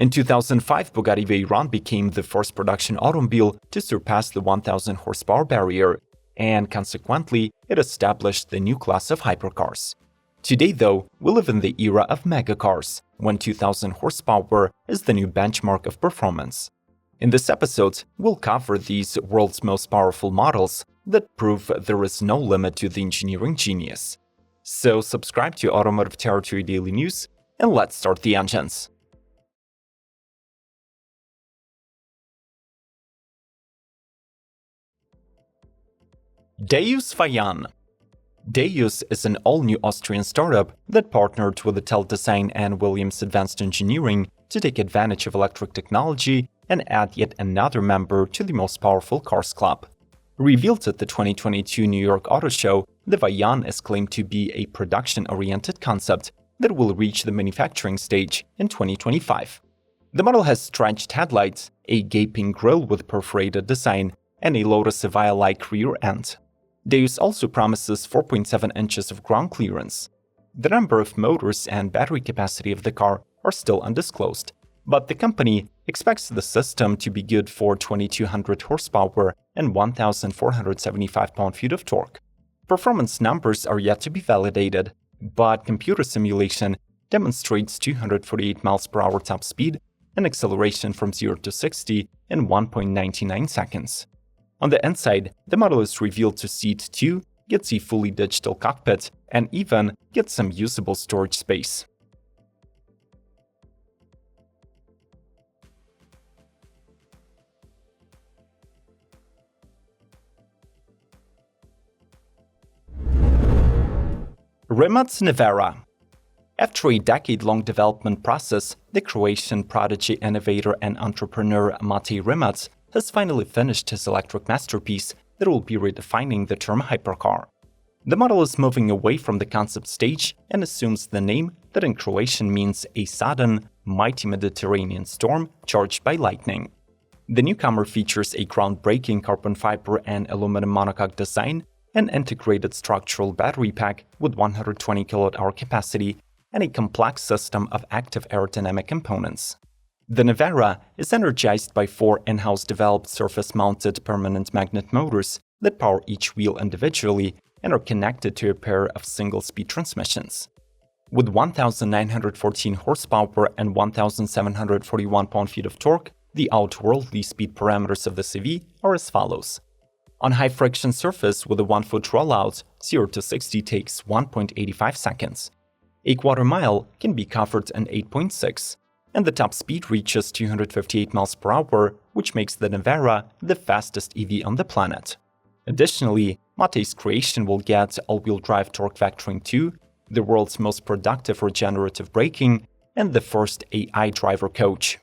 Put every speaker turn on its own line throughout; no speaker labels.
In 2005, Bugatti Veyron became the first production automobile to surpass the 1000 horsepower barrier, and consequently, it established the new class of hypercars. Today, though, we live in the era of megacars, when 2000 horsepower is the new benchmark of performance. In this episode, we'll cover these world's most powerful models that prove there is no limit to the engineering genius. So subscribe to Automotive Territory Daily News, and let's start the engines. Deus Vayanne. Deus is an all-new Austrian startup that partnered with Italdesign and Williams Advanced Engineering to take advantage of electric technology and add yet another member to the most powerful cars club. Revealed at the 2022 New York Auto Show, the Vayanne is claimed to be a production-oriented concept that will reach the manufacturing stage in 2025. The model has stretched headlights, a gaping grille with perforated design, and a Lotus Via-like rear end. Deus also promises 4.7 inches of ground clearance. The number of motors and battery capacity of the car are still undisclosed, but the company expects the system to be good for 2200 horsepower and 1475 pound-feet of torque. Performance numbers are yet to be validated, but computer simulation demonstrates 248 miles per hour top speed and acceleration from 0 to 60 in 1.99 seconds. On the inside, the model is revealed to seat 2, gets a fully digital cockpit, and even gets some usable storage space. Rimac Nevera. After a decade-long development process, the Croatian prodigy, innovator, and entrepreneur Matej Rimac has finally finished his electric masterpiece that will be redefining the term hypercar. The model is moving away from the concept stage and assumes the name that in Croatian means a sudden, mighty Mediterranean storm charged by lightning. The newcomer features a groundbreaking carbon fiber and aluminum monocoque design, an integrated structural battery pack with 120 kWh capacity, and a complex system of active aerodynamic components. The Nevera is energized by 4 in-house developed surface-mounted permanent magnet motors that power each wheel individually and are connected to a pair of single-speed transmissions. With 1914 horsepower and 1741 pound-feet of torque, the outworldly speed parameters of the CV are as follows. On high-friction surface with a 1-foot rollout, 0 to 60 takes 1.85 seconds. A quarter mile can be covered in 8.6, and the top speed reaches 258 miles per hour, which makes the Nevera the fastest EV on the planet. Additionally, Matej's creation will get all-wheel drive torque vectoring 2, the world's most productive regenerative braking, and the first AI driver coach.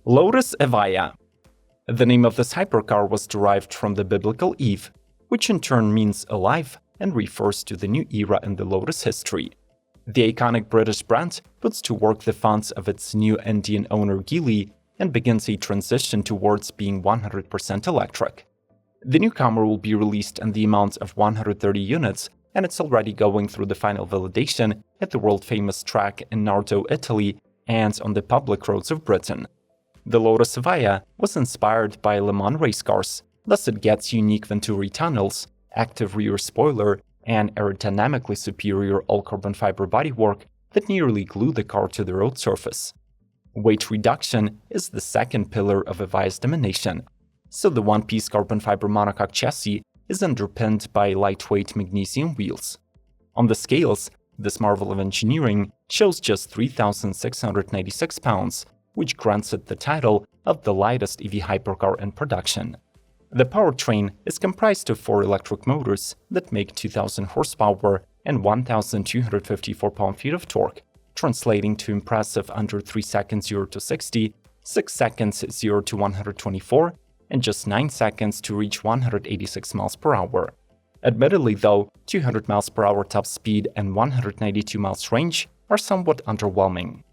Lotus Via. The name of this hypercar was derived from the biblical Eve, which in turn means alive and refers to the new era in the Lotus history. The iconic British brand puts to work the funds of its new Indian owner Geely and begins a transition towards being 100% electric. The newcomer will be released in the amount of 130 units, and it's already going through the final validation at the world-famous track in Nardo, Italy, and on the public roads of Britain. The Lotus Via was inspired by Le Mans race cars, thus it gets unique Venturi tunnels, active rear spoiler, and aerodynamically superior all-carbon fiber bodywork that nearly glue the car to the road surface. Weight reduction is the second pillar of Via's domination, so the one-piece carbon fiber monocoque chassis is underpinned by lightweight magnesium wheels. On the scales, this marvel of engineering shows just 3,696 pounds, which grants it the title of the lightest EV hypercar in production. The powertrain is comprised of 4 electric motors that make 2,000 horsepower and 1,254 pound-feet of torque, translating to impressive under 3 seconds 0 to 60, 6 seconds 0 to 124, and just 9 seconds to reach 186 miles per hour. Admittedly though, 200 miles per hour top speed and 192 miles range are somewhat underwhelming.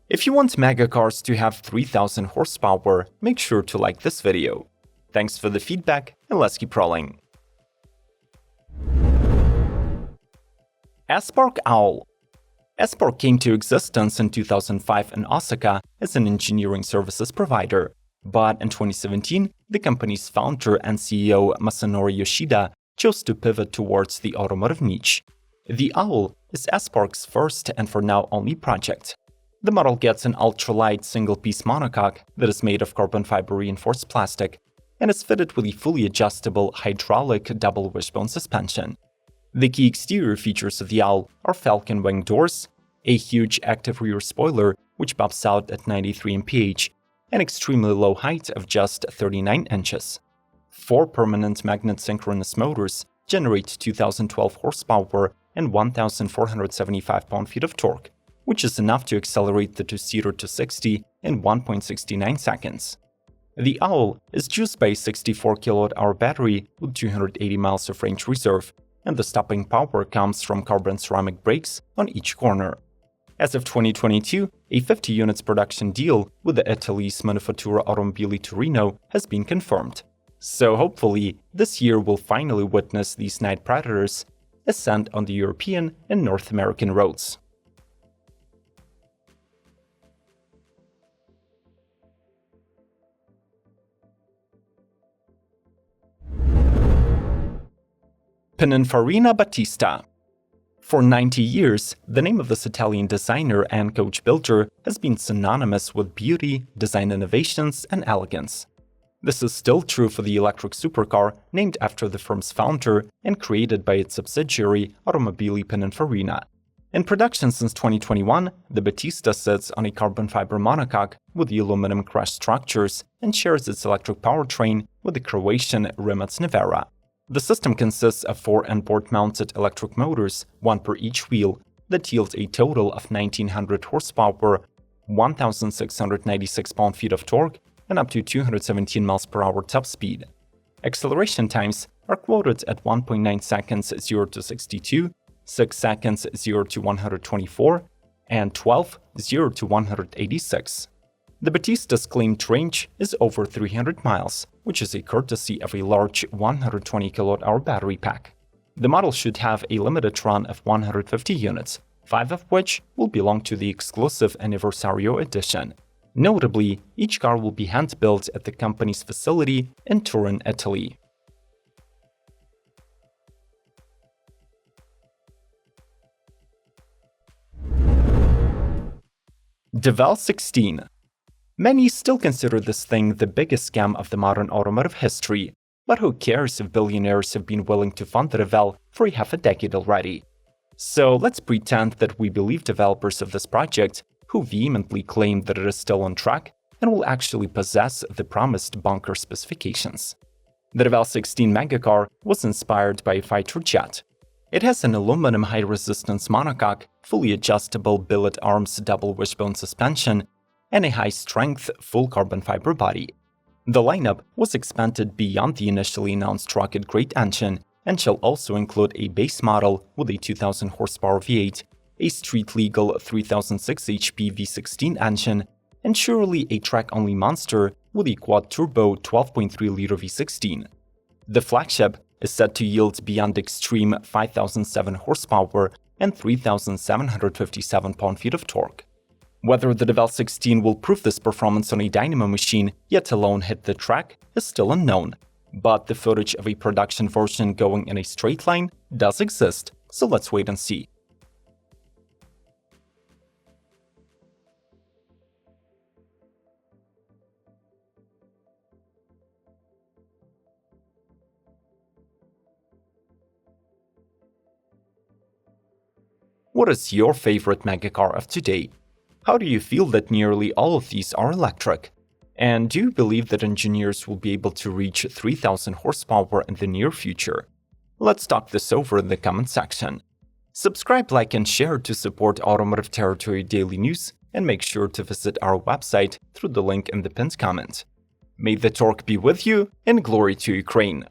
If you want Megacars to have 3000 horsepower, make sure to like this video. Thanks for the feedback, and let's keep rolling. Asparc Owl. Asparc came to existence in 2005 in Osaka as an engineering services provider, but in 2017, the company's founder and CEO Masanori Yoshida chose to pivot towards the automotive niche. The Owl is Asparc's first and for now only project. The model gets an ultralight single-piece monocoque that is made of carbon fiber reinforced plastic and is fitted with a fully adjustable hydraulic double wishbone suspension. The key exterior features of the Owl are falcon wing doors, a huge active rear spoiler which pops out at 93 mph, an extremely low height of just 39 inches. 4 permanent magnet synchronous motors generate 2012 horsepower and 1,475 pound-feet of torque, which is enough to accelerate the two-seater to 60 in 1.69 seconds. The Owl is juiced by a 64 kWh battery with 280 miles of range reserve, and the stopping power comes from carbon ceramic brakes on each corner. As of 2022, a 50 units production deal with the Italy's Manifattura Automobili Torino has been confirmed. So hopefully, this year will finally witness these night predators ascend on the European and North American roads. Pininfarina Batista. For 90 years, the name of this Italian designer and coach builder has been synonymous with beauty, design innovations, and elegance. This is still true for the electric supercar named after the firm's founder and created by its subsidiary Automobili Pininfarina. In production since 2021, the Batista sits on a carbon fiber monocoque with the aluminum crash structures and shares its electric powertrain with the Croatian Rimac Nevera. The system consists of 4 onboard-mounted electric motors, 1 per each wheel, that yield a total of 1900 horsepower, 1696 pound-feet of torque, and up to 217 miles per hour top speed. Acceleration times are quoted at 1.9 seconds 0 to 62, 6 seconds 0 to 124, and 12 0 to 186. The Batista's claimed range is over 300 miles, which is a courtesy of a large 120 kWh battery pack. The model should have a limited run of 150 units, 5 of which will belong to the exclusive Anniversario edition. Notably, each car will be hand-built at the company's facility in Turin, Italy. Deus 16. Many still consider this thing the biggest scam of the modern automotive history, but who cares if billionaires have been willing to fund the Devel for half a decade already? So let's pretend that we believe developers of this project, who vehemently claim that it is still on track and will actually possess the promised bunker specifications. The Deus 16 Megacar was inspired by a fighter jet. It has an aluminum high-resistance monocoque, fully adjustable billet arms double wishbone suspension, and a high-strength, full carbon fiber body. The lineup was expanded beyond the initially announced rocket-grade engine and shall also include a base model with a 2000 horsepower V8, a street-legal 3006 HP V16 engine, and surely a track-only monster with a quad-turbo 12.3-liter V16. The flagship is set to yield beyond extreme 5007 horsepower and 3757 pound-feet of torque. Whether the Deus 16 will prove this performance on a dynamo machine, yet alone hit the track, is still unknown. But the footage of a production version going in a straight line does exist, so let's wait and see. What is your favorite megacar of today? How do you feel that nearly all of these are electric? And do you believe that engineers will be able to reach 3000 horsepower in the near future? Let's talk this over in the comment section. Subscribe, like, and share to support Automotive Territory Daily News, and make sure to visit our website through the link in the pinned comment. May the torque be with you, and glory to Ukraine!